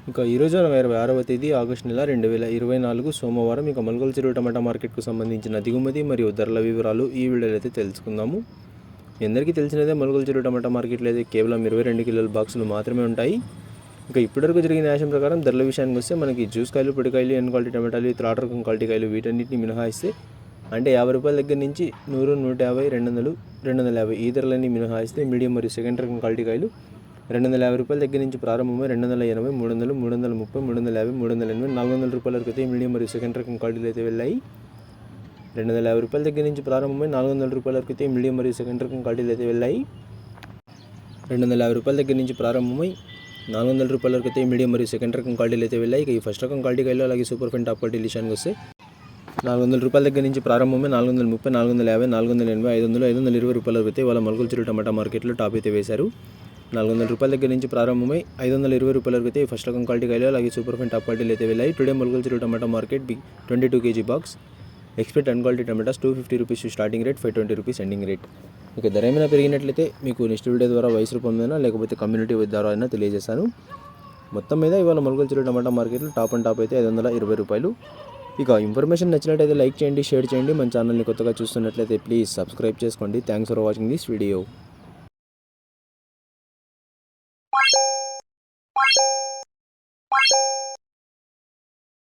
ఇక ఈరోజు 26వ తేదీ ఆగస్టు నెల 2024 సోమవారం. ఇక మల్గోల్ చెరువు టమాటా మార్కెట్కు సంబంధించిన దిగుమతి మరియు ధరల వివరాలు ఈ వీడియోలో అయితే తెలుసుకుందాము. అందరికీ తెలిసినదే మల్గోల్ చెరువు టమాటా మార్కెట్లో అయితే కేవలం 22 కిలోల బాక్సులు మాత్రమే ఉంటాయి. ఇక ఇప్పటివరకు జరిగిన న్యాయం ప్రకారం ధరల విషయానికి వస్తే మనకి జ్యూస్ కాయలు, పొడికాయలు, ఎన్ క్వాలిటీ టమాటాలు, త్రాడ్ రకం క్వాలిటీ కాయలు వీటన్నిటిని మినహాయిస్తే అంటే 50 రూపాయల దగ్గర నుంచి 100, 150, 200, 250 ఈ ధరలన్నీ మినహాయిస్తే మీడియం మరియు సెకండ్ రకం క్వాలిటీ కాయలు 250 రూపాయల దగ్గర నుంచి ప్రారంభమై 280, 300, 330, 350, 380, 400 రూపాయల వరకు అయితే మీడియం మరియు సెకండ్ రకం క్వాలిటీలు అయితే వెళ్ళాయి. 250 రూపాయల దగ్గర నుంచి ప్రారంభమై 400 రూపాయల వరకు అయితే మీడియం మరియు సెకండ్ రకం క్వాలిటీలు అయితే వెళ్ళాయి. 250 రూపాయల దగ్గర నుంచి ప్రారంభమై 400 రూపాయల వరకు అయితే మీడియం మరియు సెకండ్ రకం క్వాలిటీలు అయితే వెళ్ళాయి. ఇక ఈ ఫస్ట్ రకం క్వాలిటీ కాయలు అలాగే సూపర్ ఫైన్ టాప్ క్వాలిటీ విషయానికి వస్తే 400 రూపాయల దగ్గర నుంచి ప్రారంభమై 430, 450, 480, 500, 520 రూపాయల వరకు అయితే వాళ్ళ మల్గోల్ చెరువు టమాటా మార్కెట్లో టాప్ అయితే వేశారు. 400 రూపాయల దగ్గర నుంచి ప్రారంభమై 520 రూపాయల వరకు అయితే ఫస్ట్ రకం క్వాలిటీ కాయలు అలాగే సూపర్ ఫైన్ టాప్ క్వాలిటీలు అయితే వెళ్ళాయి. టుడే మల్గోల్ చెరువు tomato market 22 kg box expect అన్ quality tomatoes 250 rupees starting rate, 520 rupees ending rate. ఇక ధర ఏమైనా పెరిగినట్లయితే మీకు నెక్స్ట్ వీడియో ద్వారా వయసు రూపంలో లేకపోతే కమ్యూనిటీ ద్వారా అయినా తెలియజేస్తాను. మొత్తం మీద ఇవాళ మల్గోల్ చెరువు టమాటా మార్కెట్లో టాప్ అండ్ టాప్ అయితే 520 రూపాయలు. ఇక ఇన్ఫర్మేషన్ నచ్చినట్లయితే లైక్ చేయండి, షేర్ చేయండి. మన ఛానల్ని కొత్తగా చూస్తున్నట్లయితే ప్లీజ్ సబ్స్క్రైబ్ చేసుకోండి. Thanks for watching this video.